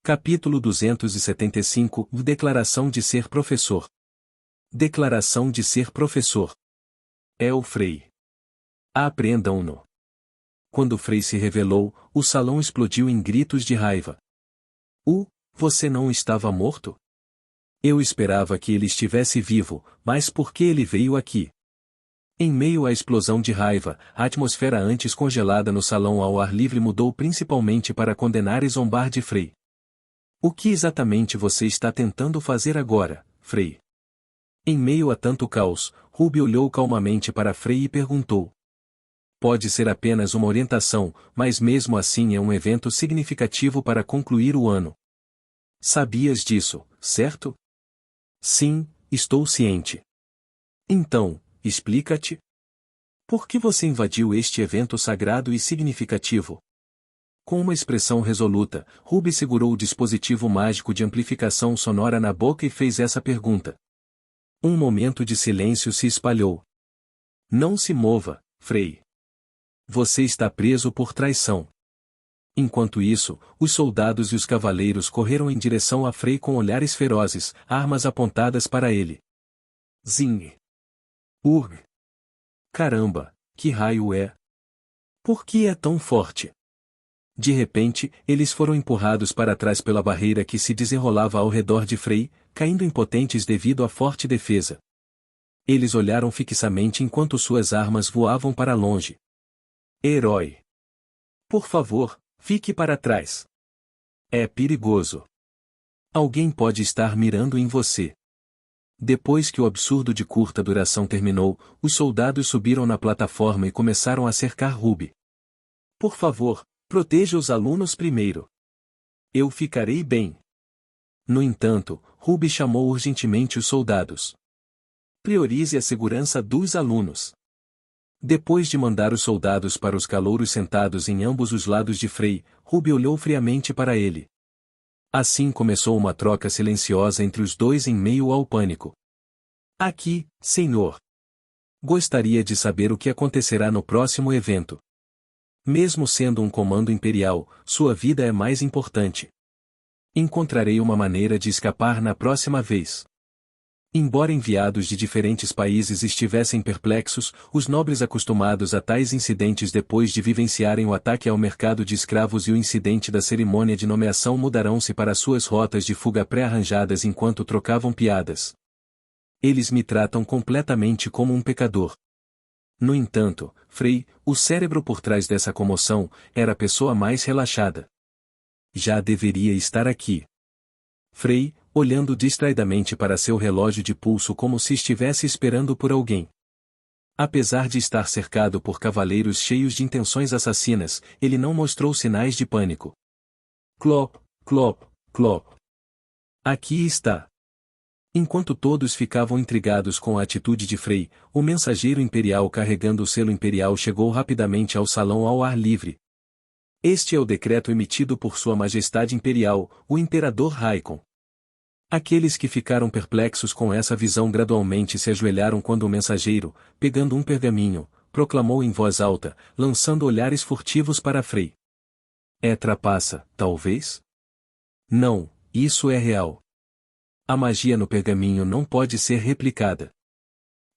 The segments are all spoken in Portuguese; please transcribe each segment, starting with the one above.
Capítulo 275 Declaração de ser professor. Declaração de ser professor. É o Frei. Apreendam-no. Quando o Frei se revelou, o salão explodiu em gritos de raiva. Você não estava morto? Eu esperava que ele estivesse vivo, mas por que ele veio aqui? Em meio à explosão de raiva, a atmosfera antes congelada no salão ao ar livre mudou principalmente para condenar e zombar de Frei. O que exatamente você está tentando fazer agora, Frei? Em meio a tanto caos, Ruby olhou calmamente para Frei e perguntou. Pode ser apenas uma orientação, mas mesmo assim é um evento significativo para concluir o ano. Sabias disso, certo? Sim, estou ciente. Então, explica-te. Por que você invadiu este evento sagrado e significativo? Com uma expressão resoluta, Ruby segurou o dispositivo mágico de amplificação sonora na boca e fez essa pergunta. Um momento de silêncio se espalhou. Não se mova, Frei. Você está preso por traição. Enquanto isso, os soldados e os cavaleiros correram em direção a Frei com olhares ferozes, armas apontadas para ele. Zing. Caramba, que raio é? Por que é tão forte? De repente, eles foram empurrados para trás pela barreira que se desenrolava ao redor de Frei, caindo impotentes devido à forte defesa. Eles olharam fixamente enquanto suas armas voavam para longe. Herói! Por favor, fique para trás. É perigoso. Alguém pode estar mirando em você. Depois que o absurdo de curta duração terminou, os soldados subiram na plataforma e começaram a cercar Ruby. Por favor, proteja os alunos primeiro. Eu ficarei bem. No entanto, Ruby chamou urgentemente os soldados. Priorize a segurança dos alunos. Depois de mandar os soldados para os calouros sentados em ambos os lados de Frei, Ruby olhou friamente para ele. Assim começou uma troca silenciosa entre os dois em meio ao pânico. Aqui, senhor. Gostaria de saber o que acontecerá no próximo evento. Mesmo sendo um comando imperial, sua vida é mais importante. Encontrarei uma maneira de escapar na próxima vez. Embora enviados de diferentes países estivessem perplexos, os nobres acostumados a tais incidentes depois de vivenciarem o ataque ao mercado de escravos e o incidente da cerimônia de nomeação mudaram-se para suas rotas de fuga pré-arranjadas enquanto trocavam piadas. Eles me tratam completamente como um pecador. No entanto, Frei, o cérebro por trás dessa comoção, era a pessoa mais relaxada. Já deveria estar aqui. Frei, olhando distraidamente para seu relógio de pulso como se estivesse esperando por alguém. Apesar de estar cercado por cavaleiros cheios de intenções assassinas, ele não mostrou sinais de pânico. Clop, clop, clop. Aqui está. Enquanto todos ficavam intrigados com a atitude de Frei, o mensageiro imperial carregando o selo imperial chegou rapidamente ao salão ao ar livre. Este é o decreto emitido por Sua Majestade Imperial, o Imperador Raikon. Aqueles que ficaram perplexos com essa visão gradualmente se ajoelharam quando o mensageiro, pegando um pergaminho, proclamou em voz alta, lançando olhares furtivos para Frei. É trapaça, talvez? Não, isso é real. A magia no pergaminho não pode ser replicada.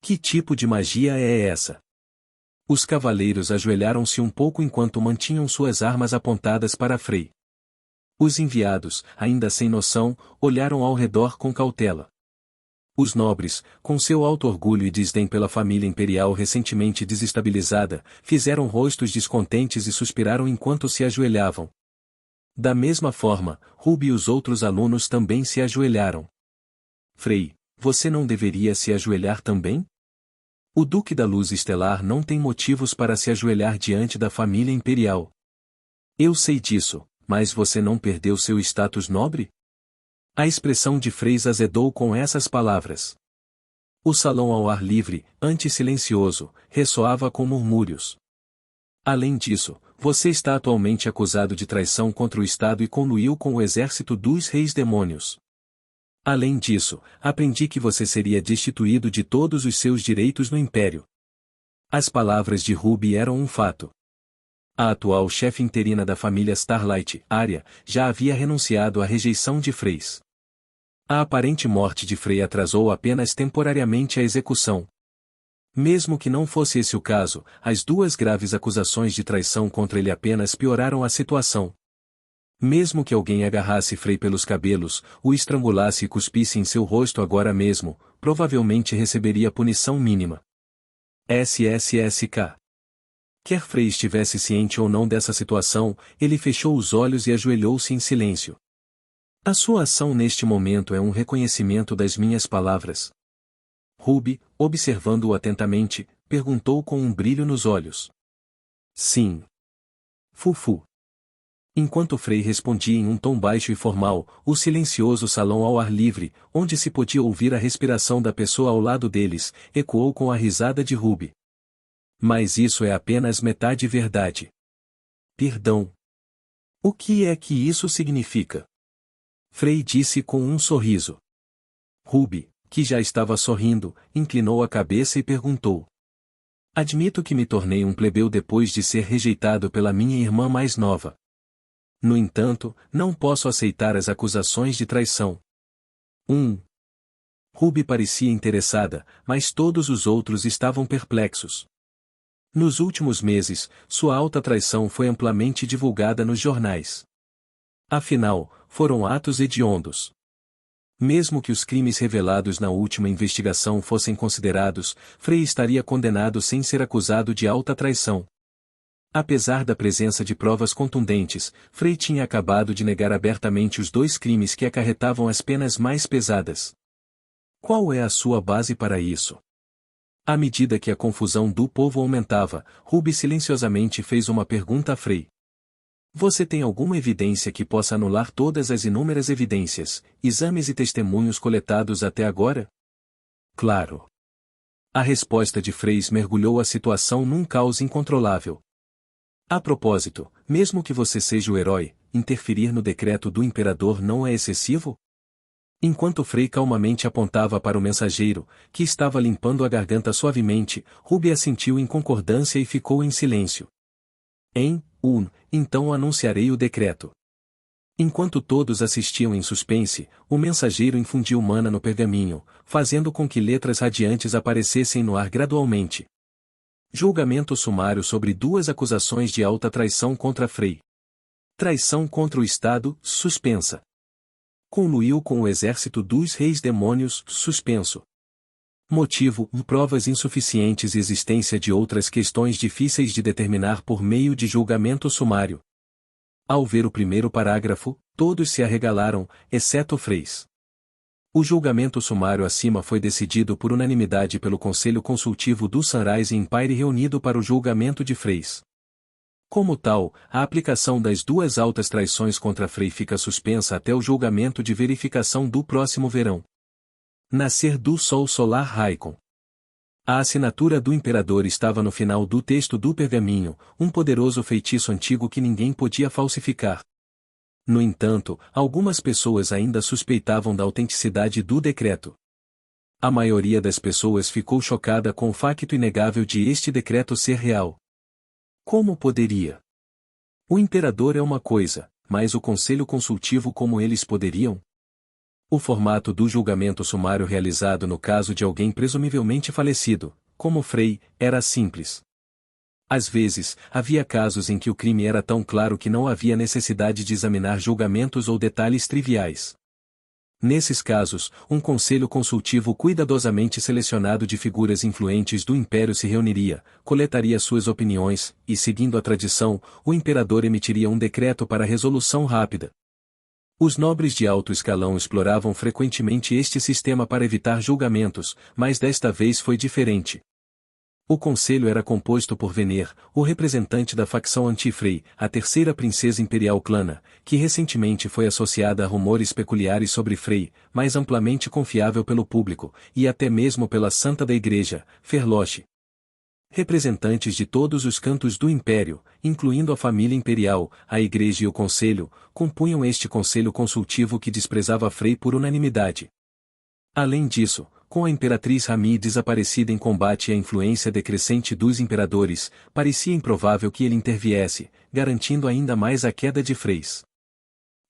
Que tipo de magia é essa? Os cavaleiros ajoelharam-se um pouco enquanto mantinham suas armas apontadas para Frei. Os enviados, ainda sem noção, olharam ao redor com cautela. Os nobres, com seu alto orgulho e desdém pela família imperial recentemente desestabilizada, fizeram rostos descontentes e suspiraram enquanto se ajoelhavam. Da mesma forma, Ruby e os outros alunos também se ajoelharam. Frei, você não deveria se ajoelhar também? O Duque da Luz Estelar não tem motivos para se ajoelhar diante da família imperial. Eu sei disso, mas você não perdeu seu status nobre? A expressão de Frei azedou com essas palavras. O salão ao ar livre, antes silencioso, ressoava com murmúrios. Além disso, você está atualmente acusado de traição contra o Estado e conluiu com o exército dos reis demônios. Além disso, aprendi que você seria destituído de todos os seus direitos no Império. As palavras de Ruby eram um fato. A atual chefe interina da família Starlight, Arya, já havia renunciado à rejeição de Freys. A aparente morte de Frey atrasou apenas temporariamente a execução. Mesmo que não fosse esse o caso, as duas graves acusações de traição contra ele apenas pioraram a situação. Mesmo que alguém agarrasse Frey pelos cabelos, o estrangulasse e cuspisse em seu rosto agora mesmo, provavelmente receberia punição mínima. SSSK. Quer Frey estivesse ciente ou não dessa situação, ele fechou os olhos e ajoelhou-se em silêncio. A sua ação neste momento é um reconhecimento das minhas palavras. Ruby, observando-o atentamente, perguntou com um brilho nos olhos. Sim. Fufu. Enquanto Frey respondia em um tom baixo e formal, o silencioso salão ao ar livre, onde se podia ouvir a respiração da pessoa ao lado deles, ecoou com a risada de Ruby. Mas isso é apenas metade verdade. Perdão. O que é que isso significa? Frey disse com um sorriso. Ruby, que já estava sorrindo, inclinou a cabeça e perguntou. Admito que me tornei um plebeu depois de ser rejeitado pela minha irmã mais nova. No entanto, não posso aceitar as acusações de traição. Ruby parecia interessada, mas todos os outros estavam perplexos. Nos últimos meses, sua alta traição foi amplamente divulgada nos jornais. Afinal, foram atos hediondos. Mesmo que os crimes revelados na última investigação fossem considerados, Frey estaria condenado sem ser acusado de alta traição. Apesar da presença de provas contundentes, Frey tinha acabado de negar abertamente os dois crimes que acarretavam as penas mais pesadas. Qual é a sua base para isso? À medida que a confusão do povo aumentava, Ruby silenciosamente fez uma pergunta a Frey. Você tem alguma evidência que possa anular todas as inúmeras evidências, exames e testemunhos coletados até agora? Claro. A resposta de Frey mergulhou a situação num caos incontrolável. A propósito, mesmo que você seja o herói, interferir no decreto do imperador não é excessivo? Enquanto Frey calmamente apontava para o mensageiro, que estava limpando a garganta suavemente, Ruby assentiu em concordância e ficou em silêncio. Então anunciarei o decreto. Enquanto todos assistiam em suspense, o mensageiro infundiu mana no pergaminho, fazendo com que letras radiantes aparecessem no ar gradualmente. Julgamento sumário sobre duas acusações de alta traição contra Frey. Traição contra o Estado, suspensa. Conluiu com o exército dos reis demônios, suspenso. Motivo: provas insuficientes e existência de outras questões difíceis de determinar por meio de julgamento sumário. Ao ver o primeiro parágrafo, todos se arregalaram, exceto Frey. O julgamento sumário acima foi decidido por unanimidade pelo Conselho Consultivo do Sunrise Empire reunido para o julgamento de Frey. Como tal, a aplicação das duas altas traições contra Frey fica suspensa até o julgamento de verificação do próximo verão. Nascer do Sol Solar Raikon. A assinatura do imperador estava no final do texto do pergaminho, um poderoso feitiço antigo que ninguém podia falsificar. No entanto, algumas pessoas ainda suspeitavam da autenticidade do decreto. A maioria das pessoas ficou chocada com o facto inegável de este decreto ser real. Como poderia? O imperador é uma coisa, mas o conselho consultivo como eles poderiam? O formato do julgamento sumário realizado no caso de alguém presumivelmente falecido, como Frey, era simples. Às vezes, havia casos em que o crime era tão claro que não havia necessidade de examinar julgamentos ou detalhes triviais. Nesses casos, um conselho consultivo cuidadosamente selecionado de figuras influentes do império se reuniria, coletaria suas opiniões, e seguindo a tradição, o imperador emitiria um decreto para resolução rápida. Os nobres de alto escalão exploravam frequentemente este sistema para evitar julgamentos, mas desta vez foi diferente. O conselho era composto por Vener, o representante da facção anti-Frey, a terceira princesa imperial Clana, que recentemente foi associada a rumores peculiares sobre Frey, mas amplamente confiável pelo público, e até mesmo pela Santa da Igreja, Ferloche. Representantes de todos os cantos do império, incluindo a família imperial, a igreja e o conselho, compunham este conselho consultivo que desprezava Frey por unanimidade. Além disso, com a imperatriz Rami desaparecida em combate e a influência decrescente dos imperadores, parecia improvável que ele interviesse, garantindo ainda mais a queda de Freys.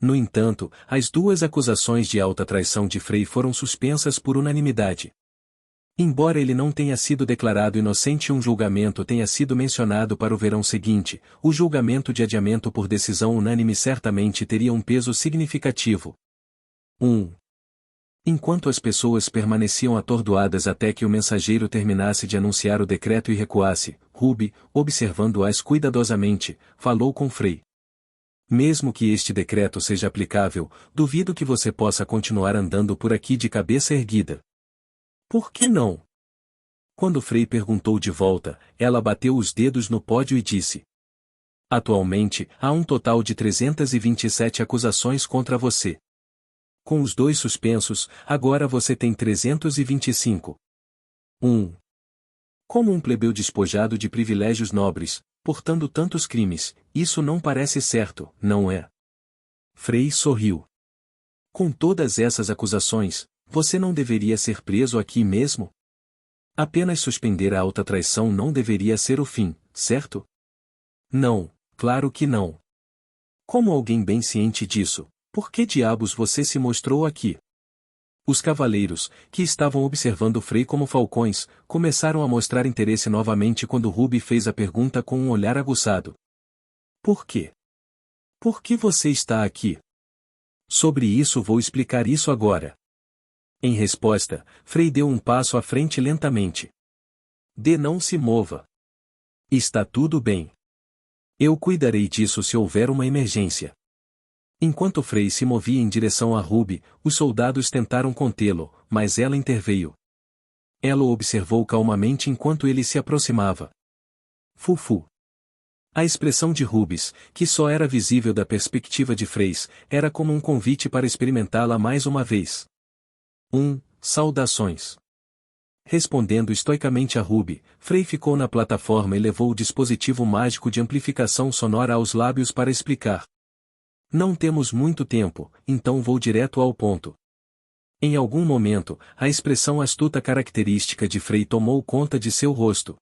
No entanto, as duas acusações de alta traição de Frey foram suspensas por unanimidade. Embora ele não tenha sido declarado inocente e um julgamento tenha sido mencionado para o verão seguinte, o julgamento de adiamento por decisão unânime certamente teria um peso significativo. 1. Enquanto as pessoas permaneciam atordoadas até que o mensageiro terminasse de anunciar o decreto e recuasse, Ruby, observando-as cuidadosamente, falou com Frey. Mesmo que este decreto seja aplicável, duvido que você possa continuar andando por aqui de cabeça erguida. Por que não? Quando Frey perguntou de volta, ela bateu os dedos no pódio e disse: Atualmente, há um total de 327 acusações contra você. Com os 2 suspensos, agora você tem 325. 1. Como um plebeu despojado de privilégios nobres, portando tantos crimes, isso não parece certo, não é? Frey sorriu. Com todas essas acusações, você não deveria ser preso aqui mesmo? Apenas suspender a alta traição não deveria ser o fim, certo? Não, claro que não. Como alguém bem ciente disso, por que diabos você se mostrou aqui? Os cavaleiros, que estavam observando Frey como falcões, começaram a mostrar interesse novamente quando Ruby fez a pergunta com um olhar aguçado. Por quê? Por que você está aqui? Sobre isso vou explicar isso agora. Em resposta, Frey deu um passo à frente lentamente. Não se mova. Está tudo bem. Eu cuidarei disso se houver uma emergência. Enquanto Frey se movia em direção a Ruby, os soldados tentaram contê-lo, mas ela interveio. Ela o observou calmamente enquanto ele se aproximava. Fufu. A expressão de Rubis, que só era visível da perspectiva de Frey, era como um convite para experimentá-la mais uma vez. Saudações. Respondendo estoicamente a Ruby, Frey ficou na plataforma e levou o dispositivo mágico de amplificação sonora aos lábios para explicar. Não temos muito tempo, então vou direto ao ponto. Em algum momento, a expressão astuta característica de Frey tomou conta de seu rosto.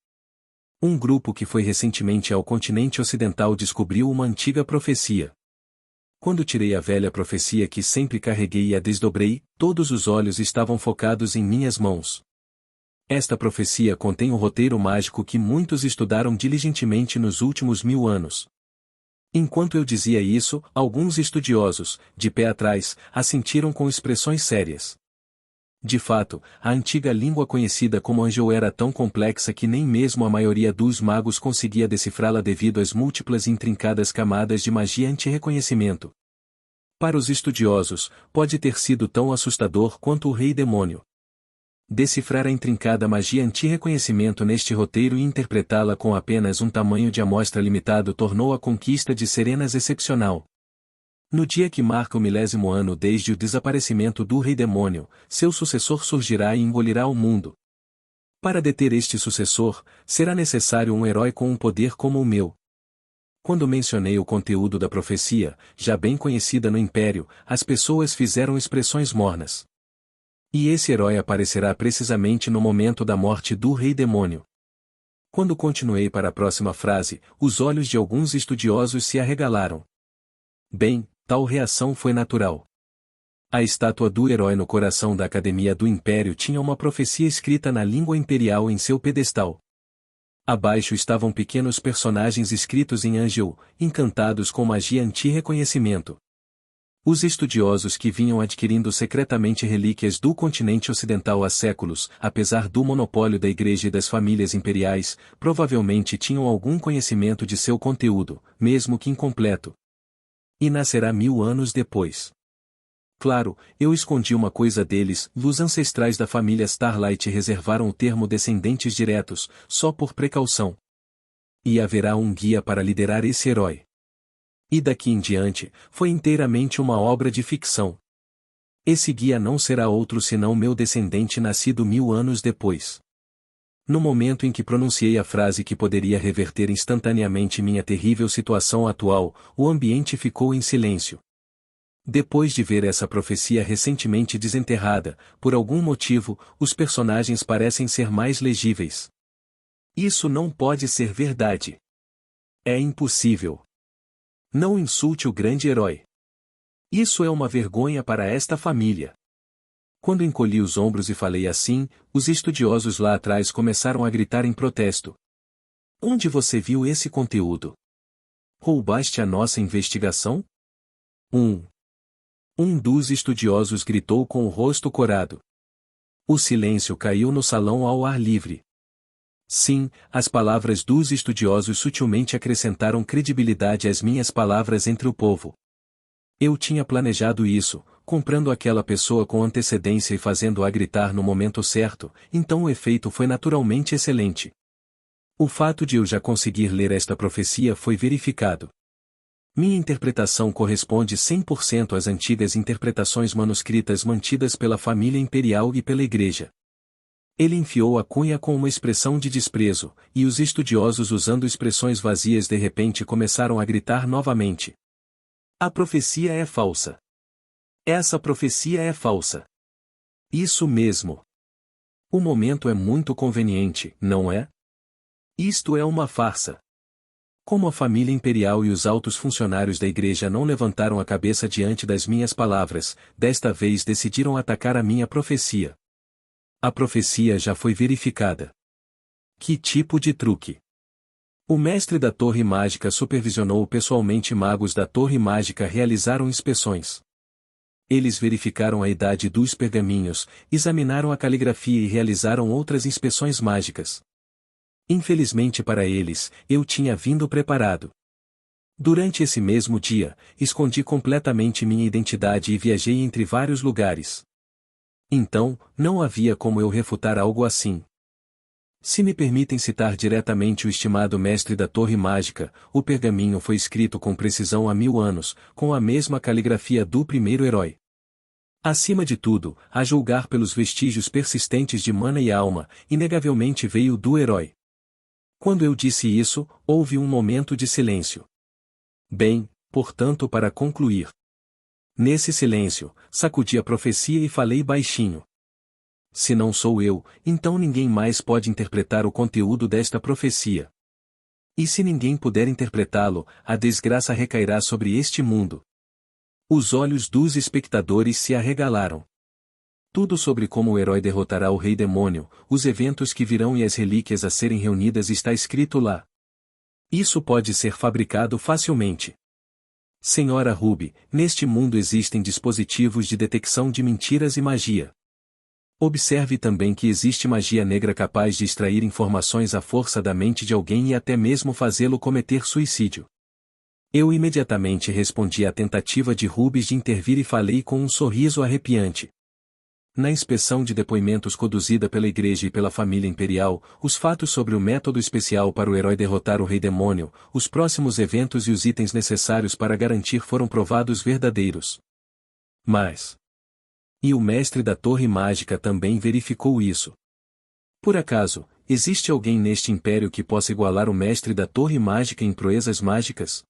Um grupo que foi recentemente ao continente ocidental descobriu uma antiga profecia. Quando tirei a velha profecia que sempre carreguei e a desdobrei, todos os olhos estavam focados em minhas mãos. Esta profecia contém um roteiro mágico que muitos estudaram diligentemente nos últimos 1000 anos. Enquanto eu dizia isso, alguns estudiosos, de pé atrás, assentiram com expressões sérias. De fato, a antiga língua conhecida como Anjou era tão complexa que nem mesmo a maioria dos magos conseguia decifrá-la devido às múltiplas e intrincadas camadas de magia anti-reconhecimento. Para os estudiosos, pode ter sido tão assustador quanto o Rei Demônio. Decifrar a intrincada magia anti-reconhecimento neste roteiro e interpretá-la com apenas um tamanho de amostra limitado tornou a conquista de Serenas excepcional. No dia que marca o 1000º ano desde o desaparecimento do Rei Demônio, seu sucessor surgirá e engolirá o mundo. Para deter este sucessor, será necessário um herói com um poder como o meu. Quando mencionei o conteúdo da profecia, já bem conhecida no Império, as pessoas fizeram expressões mornas. E esse herói aparecerá precisamente no momento da morte do Rei Demônio. Quando continuei para a próxima frase, os olhos de alguns estudiosos se arregalaram. Bem, tal reação foi natural. A estátua do herói no coração da Academia do Império tinha uma profecia escrita na língua imperial em seu pedestal. Abaixo estavam pequenos personagens escritos em Anjou, encantados com magia anti-reconhecimento. Os estudiosos que vinham adquirindo secretamente relíquias do continente ocidental há séculos, apesar do monopólio da Igreja e das famílias imperiais, provavelmente tinham algum conhecimento de seu conteúdo, mesmo que incompleto. E nascerá 1000 anos depois. Claro, eu escondi uma coisa deles, os ancestrais da família Starlight reservaram o termo descendentes diretos, só por precaução. E haverá um guia para liderar esse herói. E daqui em diante, foi inteiramente uma obra de ficção. Esse guia não será outro senão meu descendente nascido 1000 anos depois. No momento em que pronunciei a frase que poderia reverter instantaneamente minha terrível situação atual, o ambiente ficou em silêncio. Depois de ver essa profecia recentemente desenterrada, por algum motivo, os personagens parecem ser mais legíveis. Isso não pode ser verdade. É impossível. Não insulte o grande herói. Isso é uma vergonha para esta família. Quando encolhi os ombros e falei assim, os estudiosos lá atrás começaram a gritar em protesto. Onde você viu esse conteúdo? Roubaste a nossa investigação? Um dos estudiosos gritou com o rosto corado. O silêncio caiu no salão ao ar livre. Sim, as palavras dos estudiosos sutilmente acrescentaram credibilidade às minhas palavras entre o povo. Eu tinha planejado isso, comprando aquela pessoa com antecedência e fazendo-a gritar no momento certo, então o efeito foi naturalmente excelente. O fato de eu já conseguir ler esta profecia foi verificado. Minha interpretação corresponde 100% às antigas interpretações manuscritas mantidas pela família imperial e pela igreja. Ele enfiou a cunha com uma expressão de desprezo, e os estudiosos usando expressões vazias de repente começaram a gritar novamente. A profecia é falsa. Essa profecia é falsa. Isso mesmo. O momento é muito conveniente, não é? Isto é uma farsa. Como a família imperial e os altos funcionários da igreja não levantaram a cabeça diante das minhas palavras, desta vez decidiram atacar a minha profecia. A profecia já foi verificada. Que tipo de truque? O mestre da Torre Mágica supervisionou pessoalmente magos da Torre Mágica realizaram inspeções. Eles verificaram a idade dos pergaminhos, examinaram a caligrafia e realizaram outras inspeções mágicas. Infelizmente para eles, eu tinha vindo preparado. Durante esse mesmo dia, escondi completamente minha identidade e viajei entre vários lugares. Então, não havia como eu refutar algo assim. Se me permitem citar diretamente o estimado mestre da Torre Mágica, o pergaminho foi escrito com precisão há 1000 anos, com a mesma caligrafia do primeiro herói. Acima de tudo, a julgar pelos vestígios persistentes de mana e alma, inegavelmente veio do herói. Quando eu disse isso, houve um momento de silêncio. Bem, portanto, para concluir. Nesse silêncio, sacudi a profecia e falei baixinho. Se não sou eu, então ninguém mais pode interpretar o conteúdo desta profecia. E se ninguém puder interpretá-lo, a desgraça recairá sobre este mundo. Os olhos dos espectadores se arregalaram. Tudo sobre como o herói derrotará o rei demônio, os eventos que virão e as relíquias a serem reunidas está escrito lá. Isso pode ser fabricado facilmente. Senhora Ruby, neste mundo existem dispositivos de detecção de mentiras e magia. Observe também que existe magia negra capaz de extrair informações à força da mente de alguém e até mesmo fazê-lo cometer suicídio. Eu imediatamente respondi à tentativa de Ruby de intervir e falei com um sorriso arrepiante. Na inspeção de depoimentos conduzida pela Igreja e pela família imperial, os fatos sobre o método especial para o herói derrotar o rei demônio, os próximos eventos e os itens necessários para garantir foram provados verdadeiros. Mas... E o mestre da Torre Mágica também verificou isso. Por acaso, existe alguém neste império que possa igualar o mestre da Torre Mágica em proezas mágicas?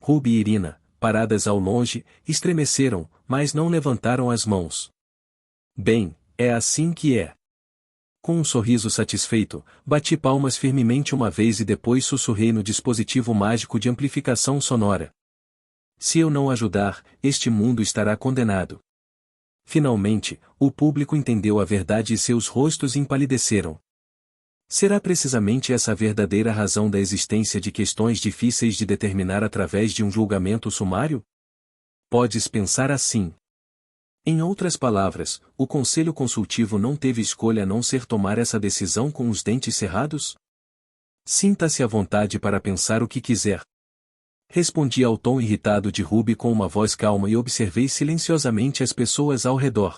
Ruby e Irina, paradas ao longe, estremeceram, mas não levantaram as mãos. Bem, é assim que é. Com um sorriso satisfeito, bati palmas firmemente uma vez e depois sussurrei no dispositivo mágico de amplificação sonora. Se eu não ajudar, este mundo estará condenado. Finalmente, o público entendeu a verdade e seus rostos empalideceram. Será precisamente essa a verdadeira razão da existência de questões difíceis de determinar através de um julgamento sumário? Podes pensar assim. Em outras palavras, o Conselho Consultivo não teve escolha a não ser tomar essa decisão com os dentes cerrados? Sinta-se à vontade para pensar o que quiser. Respondi ao tom irritado de Ruby com uma voz calma e observei silenciosamente as pessoas ao redor.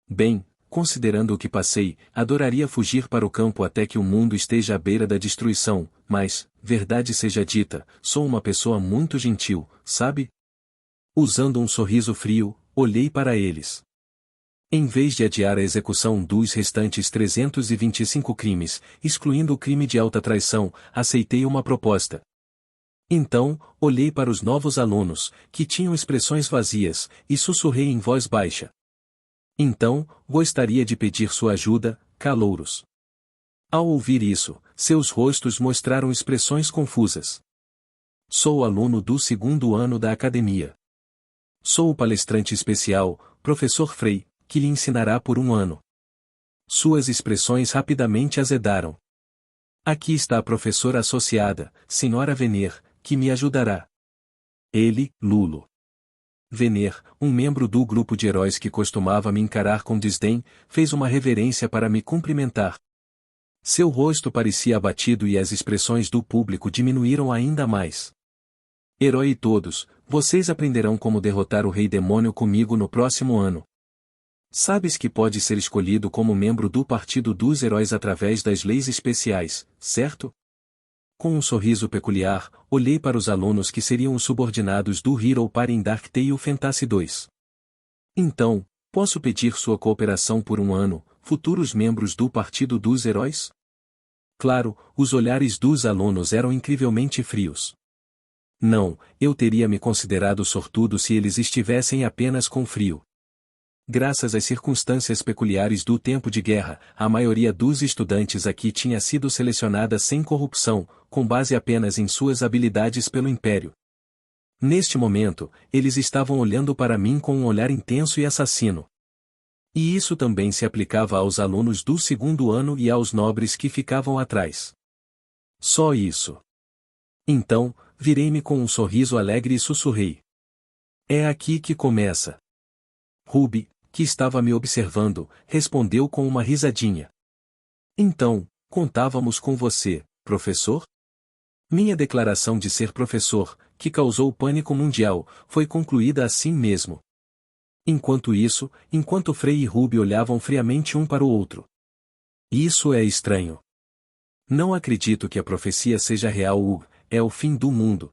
Bem, considerando o que passei, adoraria fugir para o campo até que o mundo esteja à beira da destruição, mas, verdade seja dita, sou uma pessoa muito gentil, sabe? Usando um sorriso frio, olhei para eles. Em vez de adiar a execução dos restantes 325 crimes, excluindo o crime de alta traição, aceitei uma proposta. Então, olhei para os novos alunos, que tinham expressões vazias, e sussurrei em voz baixa. Então, gostaria de pedir sua ajuda, calouros. Ao ouvir isso, seus rostos mostraram expressões confusas. Sou aluno do 2º ano da academia. Sou o palestrante especial, professor Frei, que lhe ensinará por 1 ano. Suas expressões rapidamente azedaram. Aqui está a professora associada, senhora Venner, que me ajudará. Ele, Lulo. Venner, um membro do grupo de heróis que costumava me encarar com desdém, fez uma reverência para me cumprimentar. Seu rosto parecia abatido e as expressões do público diminuíram ainda mais. Herói e todos, vocês aprenderão como derrotar o Rei Demônio comigo no próximo ano. Sabes que pode ser escolhido como membro do Partido dos Heróis através das leis especiais, certo? Com um sorriso peculiar, olhei para os alunos que seriam os subordinados do Hero Party em Dark Tale Fantasy 2. Então, posso pedir sua cooperação por 1 ano, futuros membros do Partido dos Heróis? Claro, os olhares dos alunos eram incrivelmente frios. Não, eu teria me considerado sortudo se eles estivessem apenas com frio. Graças às circunstâncias peculiares do tempo de guerra, a maioria dos estudantes aqui tinha sido selecionada sem corrupção, com base apenas em suas habilidades pelo Império. Neste momento, eles estavam olhando para mim com um olhar intenso e assassino. E isso também se aplicava aos alunos do 2º ano e aos nobres que ficavam atrás. Só isso. Então, virei-me com um sorriso alegre e sussurrei. É aqui que começa. Ruby, que estava me observando, respondeu com uma risadinha. Então, contávamos com você, professor? Minha declaração de ser professor, que causou pânico mundial, foi concluída assim mesmo. Enquanto Frei e Ruby olhavam friamente um para o outro. Isso é estranho. Não acredito que a profecia seja real. É o fim do mundo.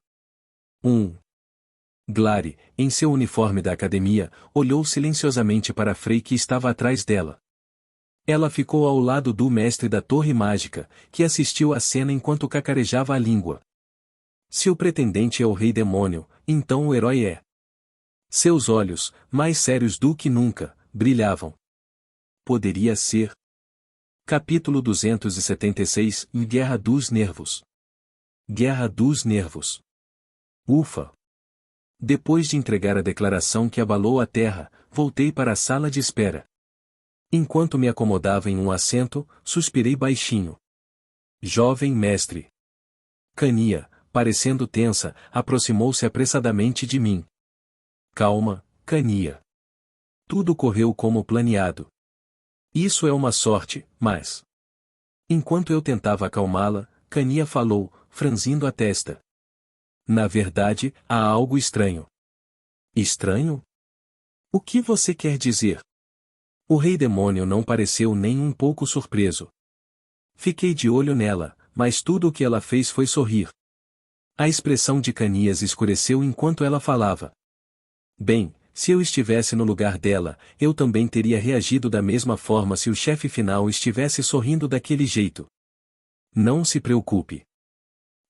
Glary, em seu uniforme da academia, olhou silenciosamente para Frei que estava atrás dela. Ela ficou ao lado do mestre da Torre Mágica, que assistiu à cena enquanto cacarejava a língua. Se o pretendente é o Rei Demônio, então o herói é. Seus olhos, mais sérios do que nunca, brilhavam. Poderia ser. Capítulo 276 Guerra dos Nervos. Guerra dos Nervos. Ufa! Depois de entregar a declaração que abalou a terra, voltei para a sala de espera. Enquanto me acomodava em um assento, suspirei baixinho. Jovem mestre. Cania, parecendo tensa, aproximou-se apressadamente de mim. Calma, Cania. Tudo correu como planeado. Isso é uma sorte, mas... Enquanto eu tentava acalmá-la, Cania falou, franzindo a testa. Na verdade, há algo estranho. Estranho? O que você quer dizer? O Rei Demônio não pareceu nem um pouco surpreso. Fiquei de olho nela, mas tudo o que ela fez foi sorrir. A expressão de Canias escureceu enquanto ela falava. Bem, se eu estivesse no lugar dela, eu também teria reagido da mesma forma se o chefe final estivesse sorrindo daquele jeito. Não se preocupe.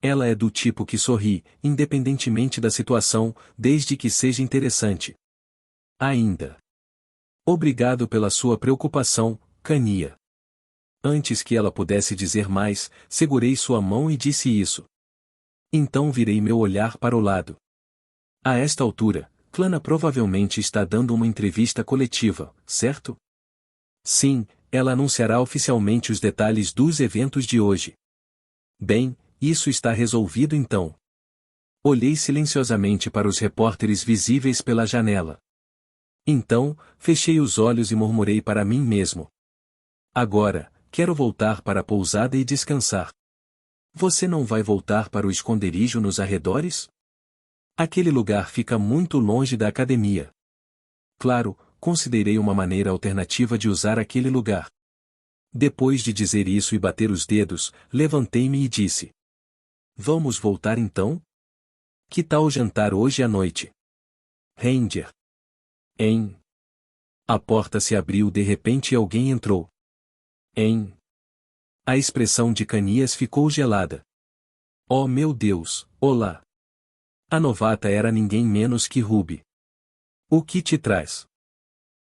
Ela é do tipo que sorri, independentemente da situação, desde que seja interessante. Ainda. Obrigado pela sua preocupação, Cania. Antes que ela pudesse dizer mais, segurei sua mão e disse isso. Então virei meu olhar para o lado. A esta altura, Clana provavelmente está dando uma entrevista coletiva, certo? Sim, ela anunciará oficialmente os detalhes dos eventos de hoje. Bem, isso está resolvido então. Olhei silenciosamente para os repórteres visíveis pela janela. Então, fechei os olhos e murmurei para mim mesmo. Agora, quero voltar para a pousada e descansar. Você não vai voltar para o esconderijo nos arredores? Aquele lugar fica muito longe da academia. Claro, considerei uma maneira alternativa de usar aquele lugar. Depois de dizer isso e bater os dedos, levantei-me e disse. Vamos voltar então? Que tal jantar hoje à noite? Ranger. Hein? A porta se abriu de repente e alguém entrou. Hein? A expressão de Canias ficou gelada. Oh meu Deus, olá! A novata era ninguém menos que Ruby. O que te traz?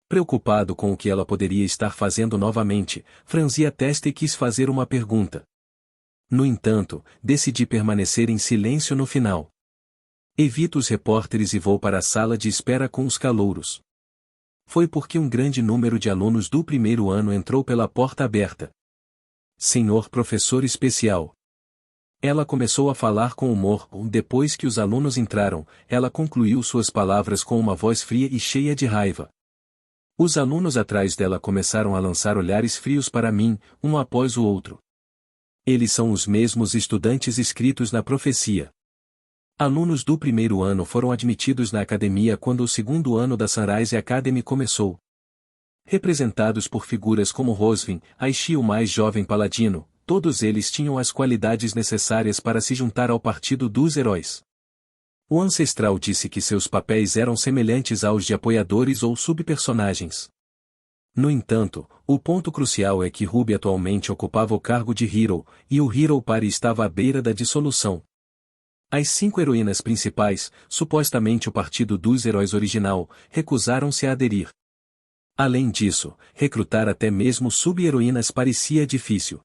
Preocupado com o que ela poderia estar fazendo novamente, franzi a testa e quis fazer uma pergunta. No entanto, decidi permanecer em silêncio no final. Evito os repórteres e vou para a sala de espera com os calouros. Foi porque um grande número de alunos do primeiro ano entrou pela porta aberta. Senhor professor especial. Ela começou a falar com humor. Depois que os alunos entraram, ela concluiu suas palavras com uma voz fria e cheia de raiva. Os alunos atrás dela começaram a lançar olhares frios para mim, um após o outro. Eles são os mesmos estudantes inscritos na profecia. Alunos do primeiro ano foram admitidos na academia quando o segundo ano da Sunrise Academy começou. Representados por figuras como Rosvin, Aishi o mais jovem paladino, todos eles tinham as qualidades necessárias para se juntar ao partido dos heróis. O ancestral disse que seus papéis eram semelhantes aos de apoiadores ou subpersonagens. No entanto, o ponto crucial é que Ruby atualmente ocupava o cargo de Hero, e o Hero Party estava à beira da dissolução. As 5 heroínas principais, supostamente o partido dos heróis original, recusaram-se a aderir. Além disso, recrutar até mesmo sub-heroínas parecia difícil.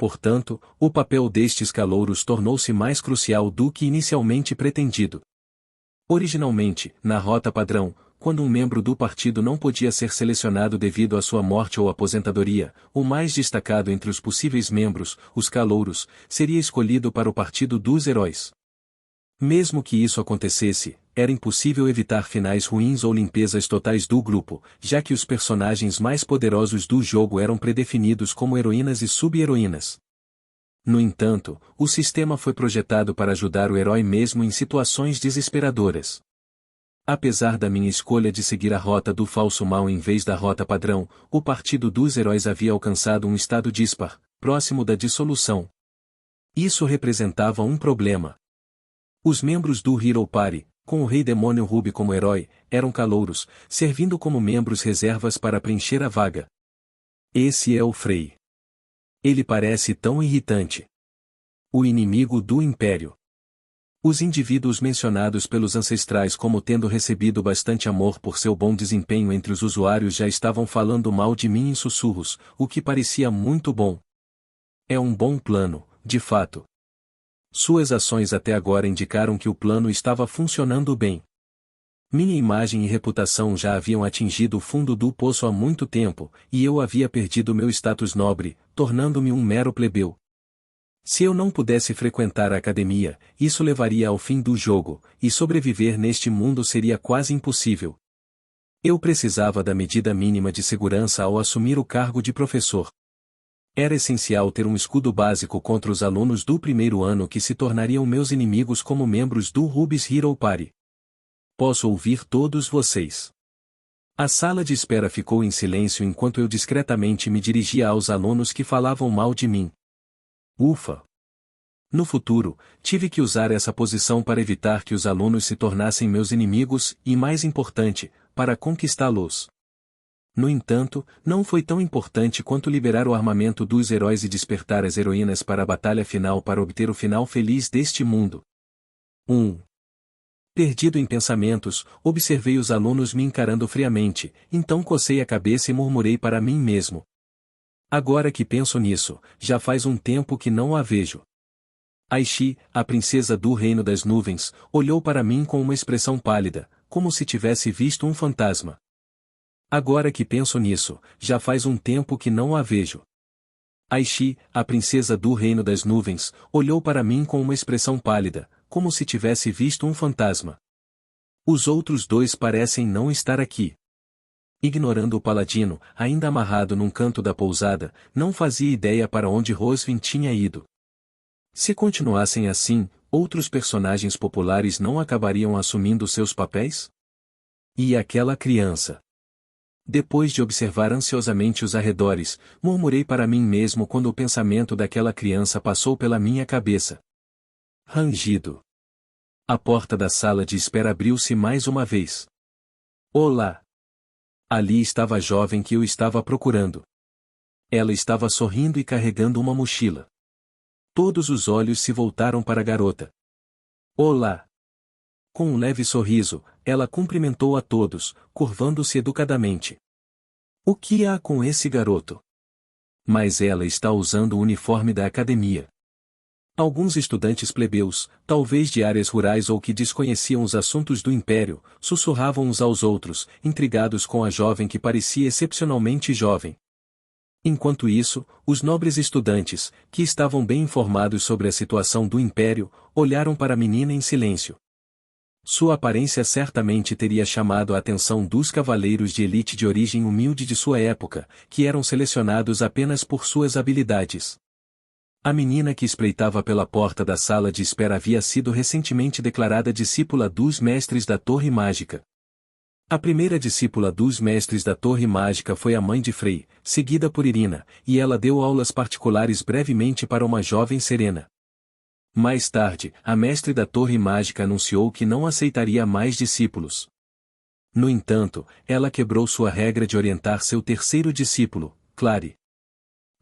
Portanto, o papel destes calouros tornou-se mais crucial do que inicialmente pretendido. Originalmente, na rota padrão, quando um membro do partido não podia ser selecionado devido à sua morte ou aposentadoria, o mais destacado entre os possíveis membros, os calouros, seria escolhido para o partido dos heróis. Mesmo que isso acontecesse, era impossível evitar finais ruins ou limpezas totais do grupo, já que os personagens mais poderosos do jogo eram predefinidos como heroínas e sub-heroínas. No entanto, o sistema foi projetado para ajudar o herói mesmo em situações desesperadoras. Apesar da minha escolha de seguir a rota do falso mal em vez da rota padrão, o partido dos heróis havia alcançado um estado dispar, próximo da dissolução. Isso representava um problema. Os membros do Hero Party, com o Rei Demônio Ruby como herói, eram calouros, servindo como membros reservas para preencher a vaga. Esse é o Frey. Ele parece tão irritante. O inimigo do Império. Os indivíduos mencionados pelos ancestrais como tendo recebido bastante amor por seu bom desempenho entre os usuários já estavam falando mal de mim em sussurros, o que parecia muito bom. É um bom plano, de fato. Suas ações até agora indicaram que o plano estava funcionando bem. Minha imagem e reputação já haviam atingido o fundo do poço há muito tempo, e eu havia perdido meu status nobre, tornando-me um mero plebeu. Se eu não pudesse frequentar a academia, isso levaria ao fim do jogo, e sobreviver neste mundo seria quase impossível. Eu precisava da medida mínima de segurança ao assumir o cargo de professor. Era essencial ter um escudo básico contra os alunos do primeiro ano que se tornariam meus inimigos como membros do Ruby's Hero Party. Posso ouvir todos vocês. A sala de espera ficou em silêncio enquanto eu discretamente me dirigia aos alunos que falavam mal de mim. Ufa! No futuro, tive que usar essa posição para evitar que os alunos se tornassem meus inimigos e, mais importante, para conquistá-los. No entanto, não foi tão importante quanto liberar o armamento dos heróis e despertar as heroínas para a batalha final para obter o final feliz deste mundo. 1. Perdido em pensamentos, observei os alunos me encarando friamente, então cocei a cabeça e murmurei para mim mesmo. Agora que penso nisso, já faz um tempo que não a vejo. Aishi, a princesa do Reino das Nuvens, olhou para mim com uma expressão pálida, como se tivesse visto um fantasma. Agora que penso nisso, já faz um tempo que não a vejo. Aishi, a princesa do Reino das Nuvens, olhou para mim com uma expressão pálida, como se tivesse visto um fantasma. Os outros dois parecem não estar aqui. Ignorando o paladino, ainda amarrado num canto da pousada, não fazia ideia para onde Rosvin tinha ido. Se continuassem assim, outros personagens populares não acabariam assumindo seus papéis? E aquela criança? Depois de observar ansiosamente os arredores, murmurei para mim mesmo quando o pensamento daquela criança passou pela minha cabeça. Rangido. A porta da sala de espera abriu-se mais uma vez. Olá! Ali estava a jovem que eu estava procurando. Ela estava sorrindo e carregando uma mochila. Todos os olhos se voltaram para a garota. Olá! Com um leve sorriso, ela cumprimentou a todos, curvando-se educadamente. O que há com esse garoto? Mas ela está usando o uniforme da academia. Alguns estudantes plebeus, talvez de áreas rurais ou que desconheciam os assuntos do império, sussurravam uns aos outros, intrigados com a jovem que parecia excepcionalmente jovem. Enquanto isso, os nobres estudantes, que estavam bem informados sobre a situação do império, olharam para a menina em silêncio. Sua aparência certamente teria chamado a atenção dos cavaleiros de elite de origem humilde de sua época, que eram selecionados apenas por suas habilidades. A menina que espreitava pela porta da sala de espera havia sido recentemente declarada discípula dos mestres da Torre Mágica. A primeira discípula dos mestres da Torre Mágica foi a mãe de Frei, seguida por Irina, e ela deu aulas particulares brevemente para uma jovem Serena. Mais tarde, a mestre da Torre Mágica anunciou que não aceitaria mais discípulos. No entanto, ela quebrou sua regra de orientar seu terceiro discípulo, Clary.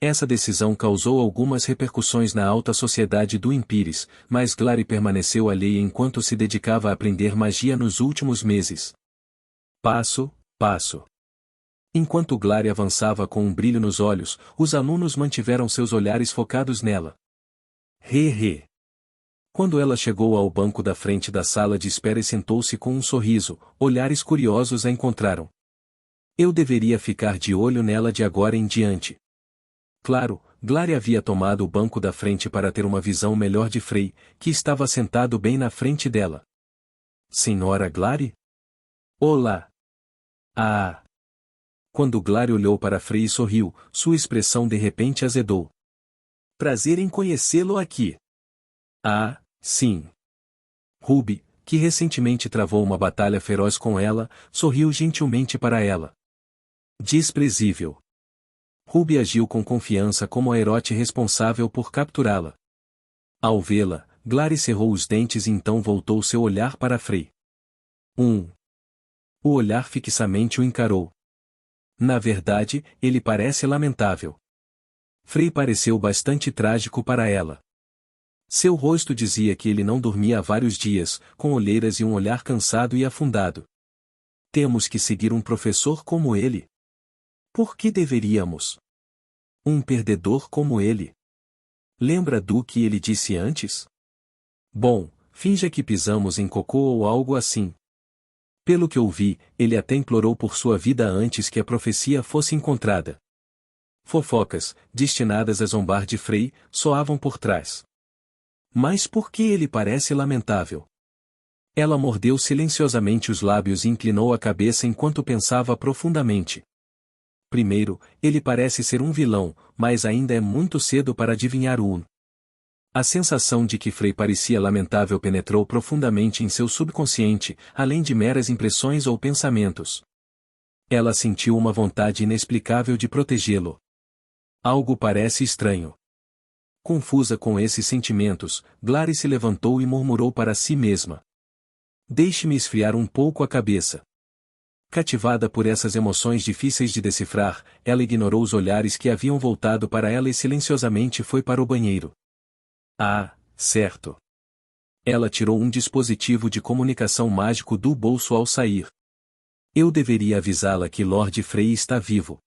Essa decisão causou algumas repercussões na alta sociedade do Empires, mas Clary permaneceu alheia enquanto se dedicava a aprender magia nos últimos meses. Passo, passo. Enquanto Clary avançava com um brilho nos olhos, os alunos mantiveram seus olhares focados nela. He. Quando ela chegou ao banco da frente da sala de espera e sentou-se com um sorriso, olhares curiosos a encontraram. Eu deveria ficar de olho nela de agora em diante. Claro, Clary havia tomado o banco da frente para ter uma visão melhor de Frei, que estava sentado bem na frente dela. Senhora Clary? Olá! Ah! Quando Clary olhou para Frei e sorriu, sua expressão de repente azedou. Prazer em conhecê-lo aqui. Ah, sim. Ruby, que recentemente travou uma batalha feroz com ela, sorriu gentilmente para ela. Desprezível. Ruby agiu com confiança como a Erote responsável por capturá-la. Ao vê-la, Clary cerrou os dentes e então voltou seu olhar para Frei. O olhar fixamente o encarou. Na verdade, ele parece lamentável. Frei pareceu bastante trágico para ela. Seu rosto dizia que ele não dormia há vários dias, com olheiras e um olhar cansado e afundado. Temos que seguir um professor como ele. Por que deveríamos? Um perdedor como ele. Lembra do que ele disse antes? Bom, finja que pisamos em cocô ou algo assim. Pelo que ouvi, ele até implorou por sua vida antes que a profecia fosse encontrada. Fofocas, destinadas a zombar de Frei, soavam por trás. Mas por que ele parece lamentável? Ela mordeu silenciosamente os lábios e inclinou a cabeça enquanto pensava profundamente. Primeiro, ele parece ser um vilão, mas ainda é muito cedo para adivinhar o. A sensação de que Frei parecia lamentável penetrou profundamente em seu subconsciente, além de meras impressões ou pensamentos. Ela sentiu uma vontade inexplicável de protegê-lo. Algo parece estranho. Confusa com esses sentimentos, Clary se levantou e murmurou para si mesma. Deixe-me esfriar um pouco a cabeça. Cativada por essas emoções difíceis de decifrar, ela ignorou os olhares que haviam voltado para ela e silenciosamente foi para o banheiro. Ah, certo. Ela tirou um dispositivo de comunicação mágico do bolso ao sair. Eu deveria avisá-la que Lord Frei está vivo.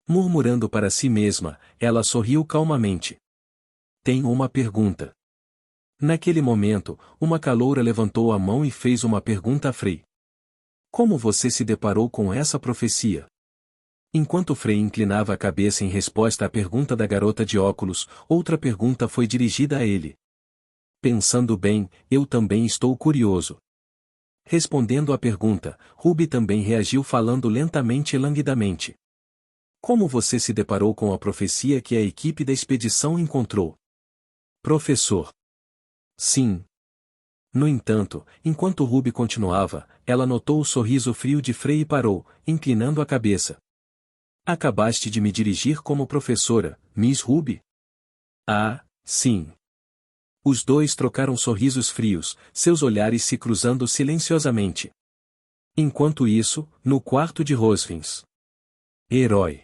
Murmurando para si mesma, ela sorriu calmamente. Tenho uma pergunta. Naquele momento, uma caloura levantou a mão e fez uma pergunta a Frei. Como você se deparou com essa profecia? Enquanto Frei inclinava a cabeça em resposta à pergunta da garota de óculos, outra pergunta foi dirigida a ele. Pensando bem, eu também estou curioso. Respondendo à pergunta, Ruby também reagiu falando lentamente e languidamente. Como você se deparou com a profecia que a equipe da expedição encontrou? Professor. Sim. No entanto, enquanto Ruby continuava, ela notou o sorriso frio de Frei e parou, inclinando a cabeça. Acabaste de me dirigir como professora, Miss Ruby? Ah, sim. Os dois trocaram sorrisos frios, seus olhares se cruzando silenciosamente. Enquanto isso, no quarto de Rosvins. Herói.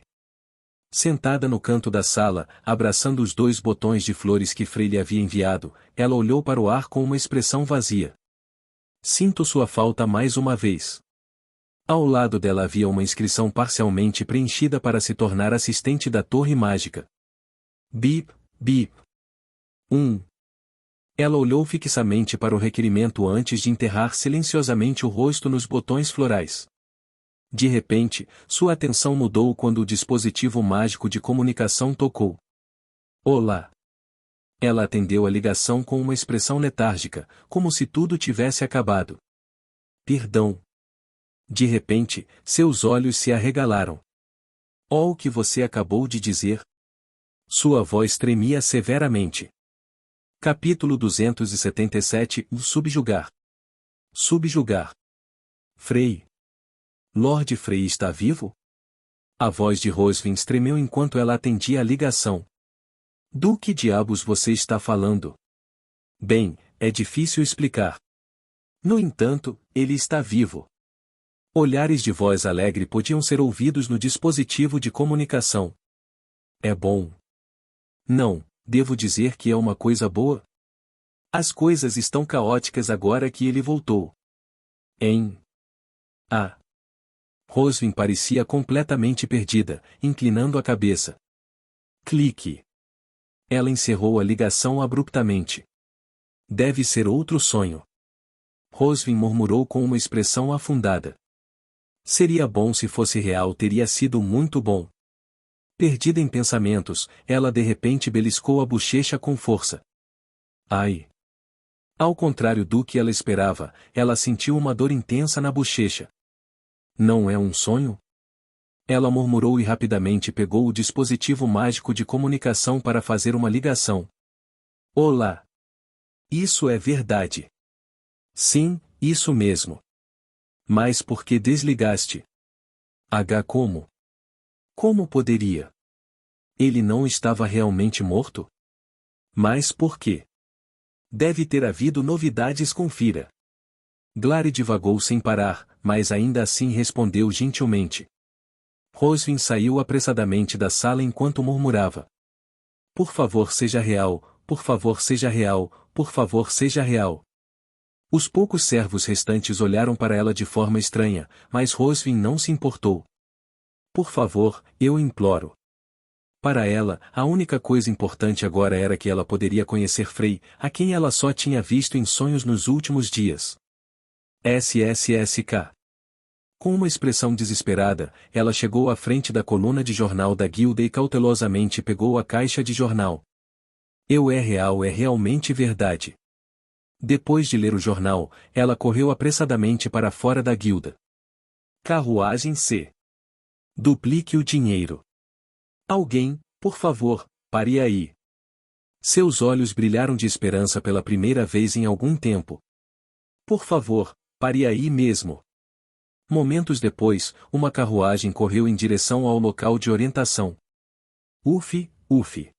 Sentada no canto da sala, abraçando os 2 botões de flores que Frei lhe havia enviado, ela olhou para o ar com uma expressão vazia. Sinto sua falta mais uma vez. Ao lado dela havia uma inscrição parcialmente preenchida para se tornar assistente da Torre Mágica. Bip, bip. 1. Ela olhou fixamente para o requerimento antes de enterrar silenciosamente o rosto nos botões florais. De repente, sua atenção mudou quando o dispositivo mágico de comunicação tocou. Olá. Ela atendeu a ligação com uma expressão letárgica, como se tudo tivesse acabado. Perdão. De repente, seus olhos se arregalaram. Oh, o que você acabou de dizer? Sua voz tremia severamente. Capítulo 277 – Subjugar. Subjugar. Frey. Lord Frey está vivo? A voz de Rosvin tremeu enquanto ela atendia a ligação. Do que diabos você está falando? Bem, é difícil explicar. No entanto, ele está vivo. Olhares de voz alegre podiam ser ouvidos no dispositivo de comunicação. É bom. Não, devo dizer que é uma coisa boa. As coisas estão caóticas agora que ele voltou. Ah. Rosvin parecia completamente perdida, inclinando a cabeça. Clique. Ela encerrou a ligação abruptamente. Deve ser outro sonho. Rosvin murmurou com uma expressão afundada. Seria bom se fosse real, teria sido muito bom. Perdida em pensamentos, ela de repente beliscou a bochecha com força. Ai! Ao contrário do que ela esperava, ela sentiu uma dor intensa na bochecha. Não é um sonho? Ela murmurou e rapidamente pegou o dispositivo mágico de comunicação para fazer uma ligação. Olá! Isso é verdade. Sim, isso mesmo. Mas por que desligaste? Como? Como poderia? Ele não estava realmente morto? Mas por quê? Deve ter havido novidades, confira. Glary divagou sem parar, mas ainda assim respondeu gentilmente. Rosvin saiu apressadamente da sala enquanto murmurava. Por favor, seja real, por favor, seja real, por favor, seja real. Os poucos servos restantes olharam para ela de forma estranha, mas Rosvin não se importou. Por favor, eu imploro. Para ela, a única coisa importante agora era que ela poderia conhecer Frey, a quem ela só tinha visto em sonhos nos últimos dias. SSSK. Com uma expressão desesperada, ela chegou à frente da coluna de jornal da guilda e cautelosamente pegou a caixa de jornal. É real, é realmente verdade. Depois de ler o jornal, ela correu apressadamente para fora da guilda. Carruagem C. Duplique o dinheiro. Alguém, por favor, pare aí. Seus olhos brilharam de esperança pela primeira vez em algum tempo. Por favor, pare aí mesmo. Momentos depois, uma carruagem correu em direção ao local de orientação. Uf, uf.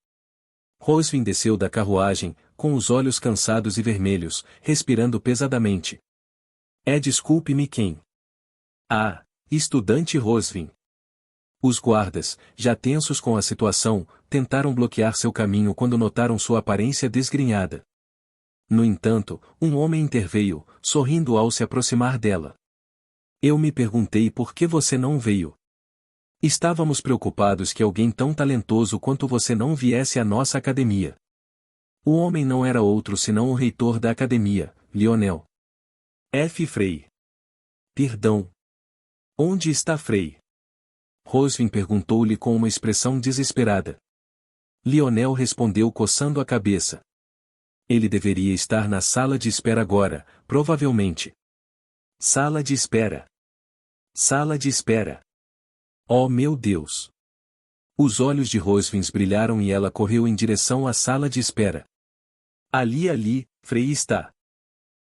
Rosvin desceu da carruagem, com os olhos cansados e vermelhos, respirando pesadamente. Desculpe-me quem? Ah, estudante Rosvin. Os guardas, já tensos com a situação, tentaram bloquear seu caminho quando notaram sua aparência desgrenhada. No entanto, um homem interveio, sorrindo ao se aproximar dela. Eu me perguntei por que você não veio. Estávamos preocupados que alguém tão talentoso quanto você não viesse à nossa academia. O homem não era outro senão o reitor da academia, Lionel F. Frey. Perdão. Onde está Frey? Rosvin perguntou-lhe com uma expressão desesperada. Lionel respondeu coçando a cabeça. Ele deveria estar na sala de espera agora, provavelmente. Sala de espera. Sala de espera. Oh meu Deus! Os olhos de Rosvin brilharam e ela correu em direção à sala de espera. Ali, Frey está.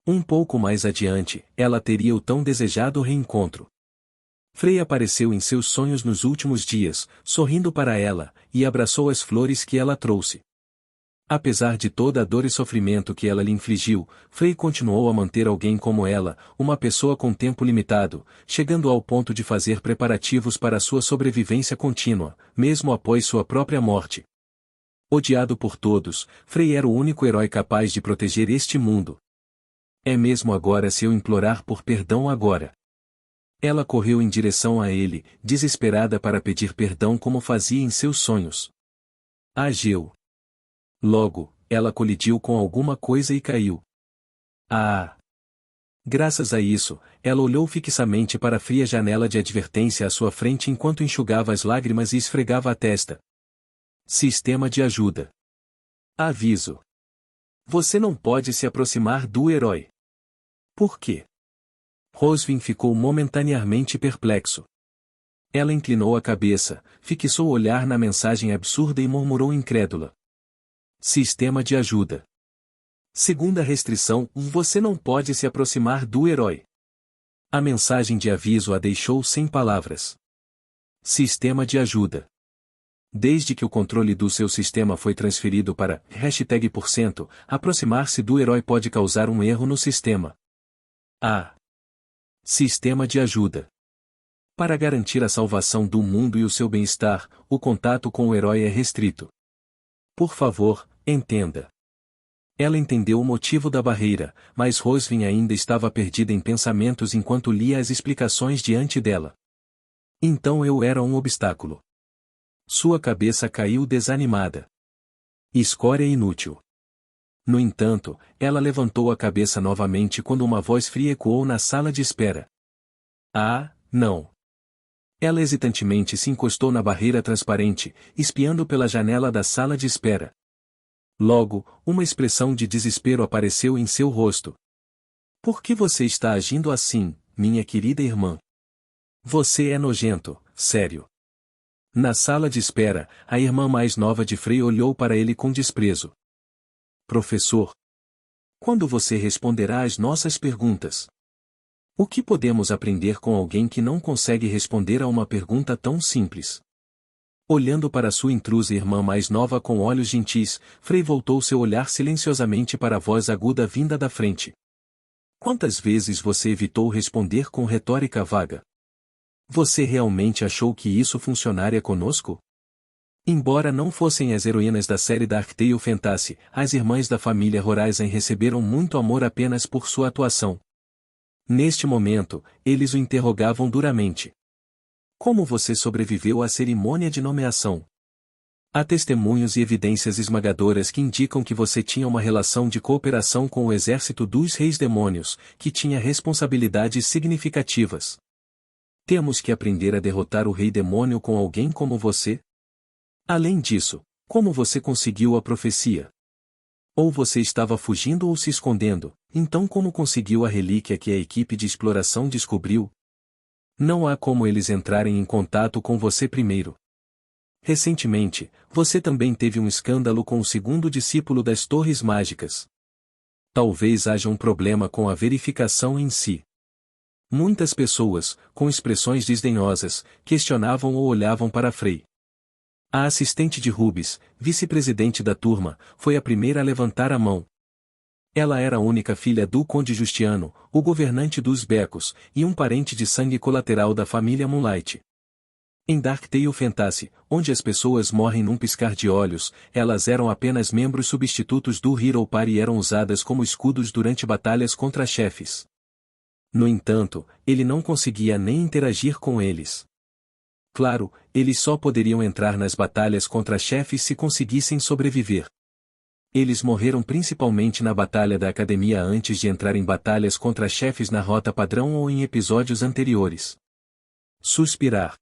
Um pouco mais adiante, ela teria o tão desejado reencontro. Frey apareceu em seus sonhos nos últimos dias, sorrindo para ela, e abraçou as flores que ela trouxe. Apesar de toda a dor e sofrimento que ela lhe infligiu, Frey continuou a manter alguém como ela, uma pessoa com tempo limitado, chegando ao ponto de fazer preparativos para sua sobrevivência contínua, mesmo após sua própria morte. Odiado por todos, Frey era o único herói capaz de proteger este mundo. É mesmo agora se eu implorar por perdão agora. Ela correu em direção a ele, desesperada para pedir perdão como fazia em seus sonhos. Agiu. Logo, ela colidiu com alguma coisa e caiu. Ah! Graças a isso, ela olhou fixamente para a fria janela de advertência à sua frente enquanto enxugava as lágrimas e esfregava a testa. Sistema de ajuda. Aviso. Você não pode se aproximar do herói. Por quê? Rosvin ficou momentaneamente perplexo. Ela inclinou a cabeça, fixou o olhar na mensagem absurda e murmurou incrédula. Sistema de ajuda. Segunda restrição: você não pode se aproximar do herói. A mensagem de aviso a deixou sem palavras. Sistema de ajuda. Desde que o controle do seu sistema foi transferido para #%, aproximar-se do herói pode causar um erro no sistema. Ah! Sistema de ajuda. Para garantir a salvação do mundo e o seu bem-estar, o contato com o herói é restrito. Por favor, entenda. Ela entendeu o motivo da barreira, mas Rosvin ainda estava perdida em pensamentos enquanto lia as explicações diante dela. Então eu era um obstáculo. Sua cabeça caiu desanimada. Escória inútil. No entanto, ela levantou a cabeça novamente quando uma voz fria ecoou na sala de espera. Ah, não. Ela hesitantemente se encostou na barreira transparente, espiando pela janela da sala de espera. Logo, uma expressão de desespero apareceu em seu rosto. Por que você está agindo assim, minha querida irmã? Você é nojento, sério. Na sala de espera, a irmã mais nova de Frei olhou para ele com desprezo. Professor, quando você responderá às nossas perguntas? O que podemos aprender com alguém que não consegue responder a uma pergunta tão simples? Olhando para sua intrusa irmã mais nova com olhos gentis, Frei voltou seu olhar silenciosamente para a voz aguda vinda da frente. Quantas vezes você evitou responder com retórica vaga? Você realmente achou que isso funcionaria conosco? Embora não fossem as heroínas da série Dark Tale Fantasy, as irmãs da família Horizon receberam muito amor apenas por sua atuação. Neste momento, eles o interrogavam duramente. Como você sobreviveu à cerimônia de nomeação? Há testemunhos e evidências esmagadoras que indicam que você tinha uma relação de cooperação com o exército dos reis demônios, que tinha responsabilidades significativas. Temos que aprender a derrotar o rei demônio com alguém como você? Além disso, como você conseguiu a profecia? Ou você estava fugindo ou se escondendo, então como conseguiu a relíquia que a equipe de exploração descobriu? Não há como eles entrarem em contato com você primeiro. Recentemente, você também teve um escândalo com o segundo discípulo das Torres Mágicas. Talvez haja um problema com a verificação em si. Muitas pessoas, com expressões desdenhosas, questionavam ou olhavam para Frei. A assistente de Rubis, vice-presidente da turma, foi a primeira a levantar a mão. Ela era a única filha do Conde Justiano, o governante dos Becos, e um parente de sangue colateral da família Moonlight. Em Dark Tale Fantasy, onde as pessoas morrem num piscar de olhos, elas eram apenas membros substitutos do Hero Party e eram usadas como escudos durante batalhas contra chefes. No entanto, ele não conseguia nem interagir com eles. Claro, eles só poderiam entrar nas batalhas contra chefes se conseguissem sobreviver. Eles morreram principalmente na Batalha da Academia antes de entrar em batalhas contra chefes na Rota Padrão ou em episódios anteriores. Suspirar.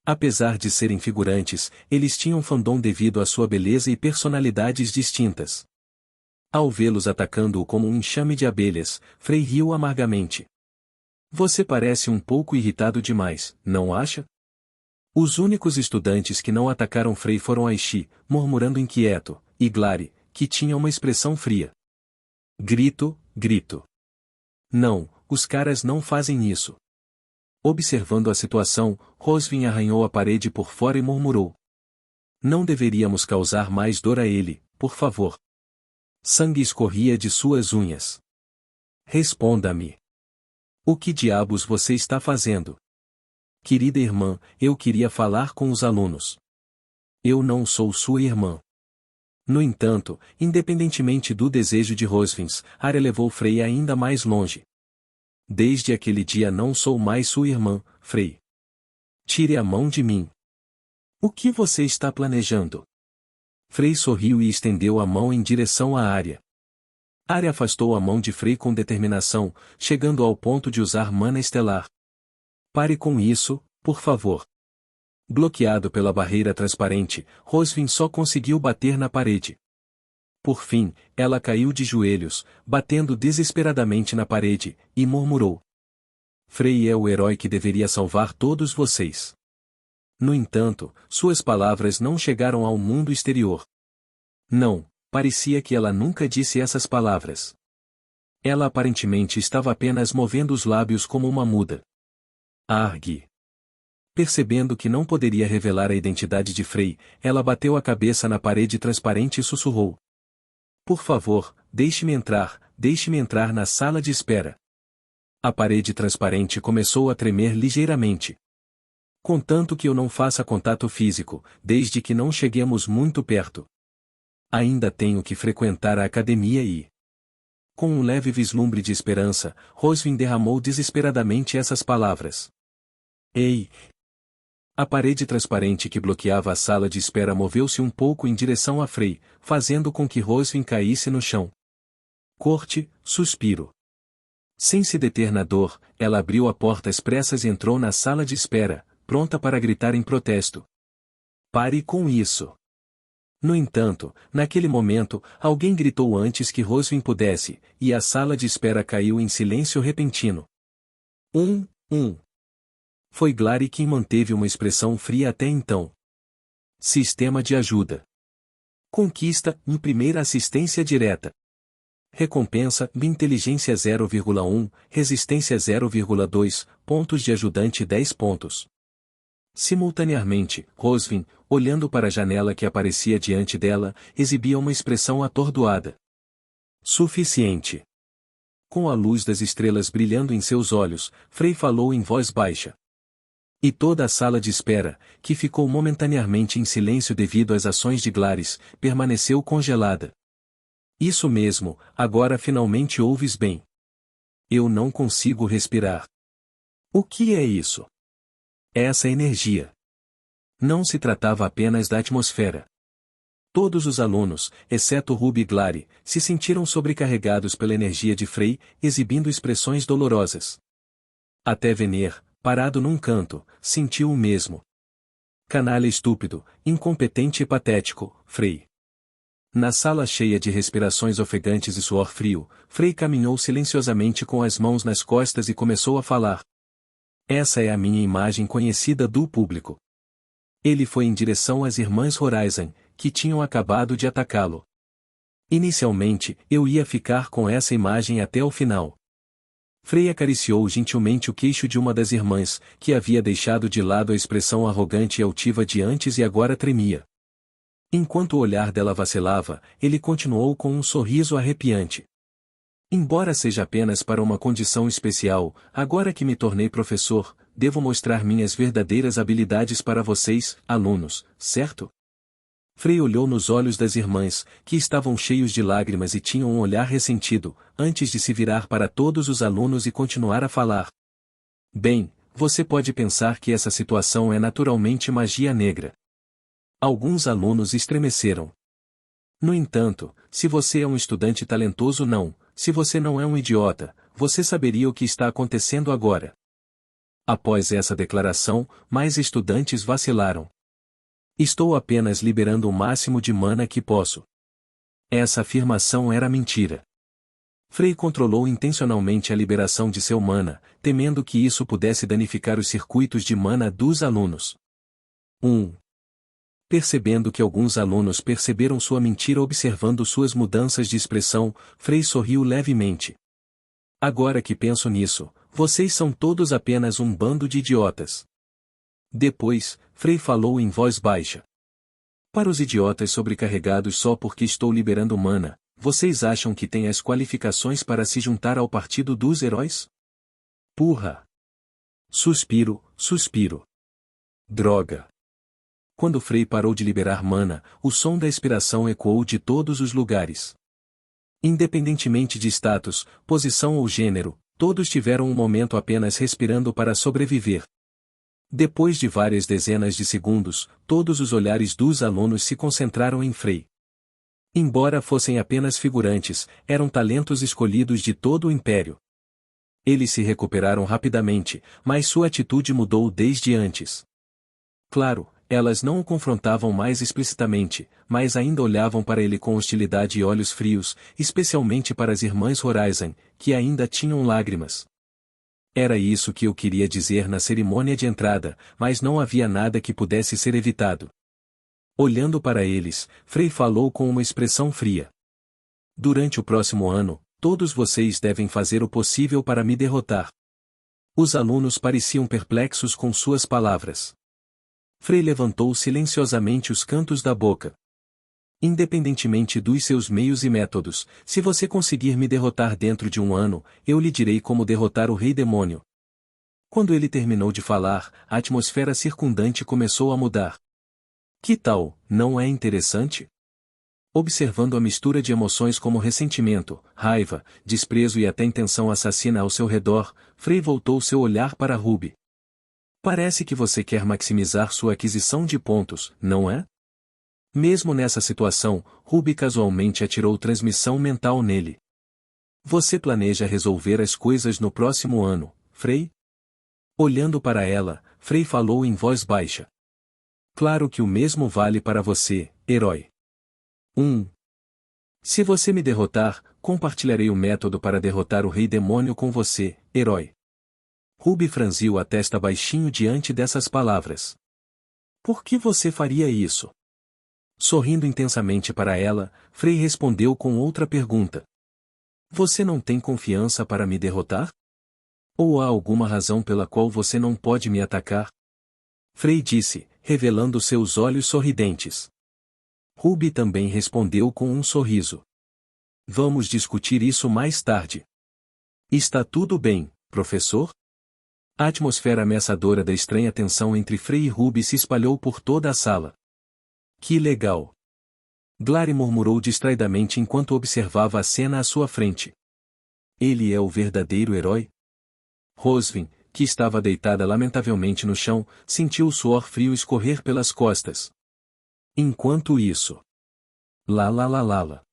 Apesar de serem figurantes, eles tinham fandom devido à sua beleza e personalidades distintas. Ao vê-los atacando-o como um enxame de abelhas, Frei riu amargamente. Você parece um pouco irritado demais, não acha? Os únicos estudantes que não atacaram Frei foram Aishi, murmurando inquieto, e Glari, que tinha uma expressão fria. Grito, grito. Não, os caras não fazem isso. Observando a situação, Rosvin arranhou a parede por fora e murmurou. Não deveríamos causar mais dor a ele, por favor. Sangue escorria de suas unhas. Responda-me. O que diabos você está fazendo? Querida irmã, eu queria falar com os alunos. Eu não sou sua irmã. No entanto, independentemente do desejo de Rosvins, Arya levou Frey ainda mais longe. Desde aquele dia não sou mais sua irmã, Frey. Tire a mão de mim. O que você está planejando? Frey sorriu e estendeu a mão em direção a Arya. Arya afastou a mão de Frey com determinação, chegando ao ponto de usar mana estelar. Pare com isso, por favor. Bloqueado pela barreira transparente, Rosvin só conseguiu bater na parede. Por fim, ela caiu de joelhos, batendo desesperadamente na parede, e murmurou: Frey é o herói que deveria salvar todos vocês. No entanto, suas palavras não chegaram ao mundo exterior. Não, parecia que ela nunca disse essas palavras. Ela aparentemente estava apenas movendo os lábios como uma muda. Argue. Percebendo que não poderia revelar a identidade de Frey, ela bateu a cabeça na parede transparente e sussurrou: Por favor, deixe-me entrar na sala de espera. A parede transparente começou a tremer ligeiramente. Contanto que eu não faça contato físico, desde que não cheguemos muito perto. Ainda tenho que frequentar a academia e... Com um leve vislumbre de esperança, Rosvin derramou desesperadamente essas palavras. Ei! A parede transparente que bloqueava a sala de espera moveu-se um pouco em direção a Frey, fazendo com que Rosvin caísse no chão. Corte, suspiro. Sem se deter na dor, ela abriu a porta às pressas e entrou na sala de espera, pronta para gritar em protesto. Pare com isso! No entanto, naquele momento, alguém gritou antes que Rosvin pudesse, e a sala de espera caiu em silêncio repentino. Foi Glary quem manteve uma expressão fria até então. Sistema de ajuda. Conquista, em primeira assistência direta. Recompensa, inteligência 0,1, resistência 0,2, pontos de ajudante 10 pontos. Simultaneamente, Rosvin, olhando para a janela que aparecia diante dela, exibia uma expressão atordoada. Suficiente. Com a luz das estrelas brilhando em seus olhos, Frey falou em voz baixa. E toda a sala de espera, que ficou momentaneamente em silêncio devido às ações de Glaris, permaneceu congelada. Isso mesmo, agora finalmente ouves bem. Eu não consigo respirar. O que é isso? Essa energia. Não se tratava apenas da atmosfera. Todos os alunos, exceto Ruby e Glary, se sentiram sobrecarregados pela energia de Frey, exibindo expressões dolorosas. Até Vener, parado num canto, sentiu o mesmo. Canalha estúpido, incompetente e patético, Frey. Na sala cheia de respirações ofegantes e suor frio, Frey caminhou silenciosamente com as mãos nas costas e começou a falar. Essa é a minha imagem conhecida do público. Ele foi em direção às irmãs Horizon, que tinham acabado de atacá-lo. Inicialmente, eu ia ficar com essa imagem até o final. Frey acariciou gentilmente o queixo de uma das irmãs, que havia deixado de lado a expressão arrogante e altiva de antes e agora tremia. Enquanto o olhar dela vacilava, ele continuou com um sorriso arrepiante. Embora seja apenas para uma condição especial, agora que me tornei professor, devo mostrar minhas verdadeiras habilidades para vocês, alunos, certo? Frey olhou nos olhos das irmãs, que estavam cheios de lágrimas e tinham um olhar ressentido, antes de se virar para todos os alunos e continuar a falar. Bem, você pode pensar que essa situação é naturalmente magia negra. Alguns alunos estremeceram. No entanto, se você é um estudante talentoso se você não é um idiota, você saberia o que está acontecendo agora. Após essa declaração, mais estudantes vacilaram. Estou apenas liberando o máximo de mana que posso. Essa afirmação era mentira. Frey controlou intencionalmente a liberação de seu mana, temendo que isso pudesse danificar os circuitos de mana dos alunos. Percebendo que alguns alunos perceberam sua mentira observando suas mudanças de expressão, Frey sorriu levemente. Agora que penso nisso, vocês são todos apenas um bando de idiotas. Depois, Frey falou em voz baixa. Para os idiotas sobrecarregados só porque estou liberando mana, vocês acham que têm as qualificações para se juntar ao partido dos heróis? Porra! Suspiro. Droga! Quando Frei parou de liberar mana, o som da expiração ecoou de todos os lugares. Independentemente de status, posição ou gênero, todos tiveram um momento apenas respirando para sobreviver. Depois de várias dezenas de segundos, todos os olhares dos alunos se concentraram em Frei. Embora fossem apenas figurantes, eram talentos escolhidos de todo o Império. Eles se recuperaram rapidamente, mas sua atitude mudou desde antes. Claro, elas não o confrontavam mais explicitamente, mas ainda olhavam para ele com hostilidade e olhos frios, especialmente para as irmãs Horizon, que ainda tinham lágrimas. Era isso que eu queria dizer na cerimônia de entrada, mas não havia nada que pudesse ser evitado. Olhando para eles, Frei falou com uma expressão fria. Durante o próximo ano, todos vocês devem fazer o possível para me derrotar. Os alunos pareciam perplexos com suas palavras. Frei levantou silenciosamente os cantos da boca. Independentemente dos seus meios e métodos, se você conseguir me derrotar dentro de um ano, eu lhe direi como derrotar o Rei Demônio. Quando ele terminou de falar, a atmosfera circundante começou a mudar. Que tal, não é interessante? Observando a mistura de emoções como ressentimento, raiva, desprezo e até intenção assassina ao seu redor, Frei voltou seu olhar para Ruby. Parece que você quer maximizar sua aquisição de pontos, não é? Mesmo nessa situação, Ruby casualmente atirou transmissão mental nele. Você planeja resolver as coisas no próximo ano, Frei? Olhando para ela, Frei falou em voz baixa. Claro que o mesmo vale para você, herói. 1. Se você me derrotar, compartilharei o método para derrotar o Rei Demônio com você, herói. Ruby franziu a testa baixinho diante dessas palavras. Por que você faria isso? Sorrindo intensamente para ela, Frei respondeu com outra pergunta. Você não tem confiança para me derrotar? Ou há alguma razão pela qual você não pode me atacar? Frei disse, revelando seus olhos sorridentes. Ruby também respondeu com um sorriso. Vamos discutir isso mais tarde. Está tudo bem, professor? A atmosfera ameaçadora da estranha tensão entre Frei e Ruby se espalhou por toda a sala. Que legal! Glary murmurou distraidamente enquanto observava a cena à sua frente. Ele é o verdadeiro herói? Rosvin, que estava deitada lamentavelmente no chão, sentiu o suor frio escorrer pelas costas. Enquanto isso... Lá.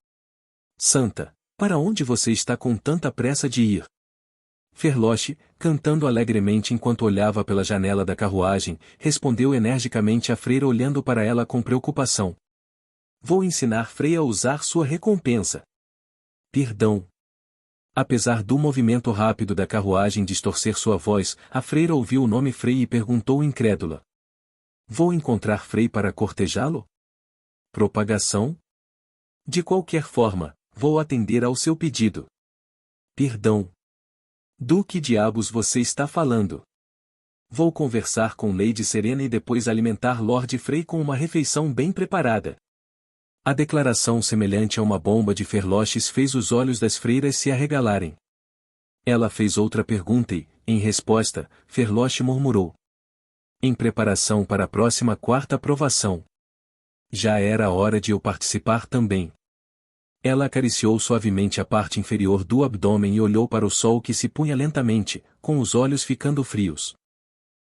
Santa, para onde você está com tanta pressa de ir? Ferloche, cantando alegremente enquanto olhava pela janela da carruagem, respondeu energicamente à freira olhando para ela com preocupação. Vou ensinar Frei a usar sua recompensa. Perdão. Apesar do movimento rápido da carruagem distorcer sua voz, a freira ouviu o nome Frei e perguntou incrédula. Vou encontrar Frei para cortejá-lo? Propagação? De qualquer forma, vou atender ao seu pedido. Perdão. Do que diabos você está falando? Vou conversar com Lady Serena e depois alimentar Lord Frei com uma refeição bem preparada. A declaração semelhante a uma bomba de Ferloches fez os olhos das freiras se arregalarem. Ela fez outra pergunta e, em resposta, Ferloche murmurou. Em preparação para a próxima quarta provação. Já era hora de eu participar também. Ela acariciou suavemente a parte inferior do abdômen e olhou para o sol que se punha lentamente, com os olhos ficando frios.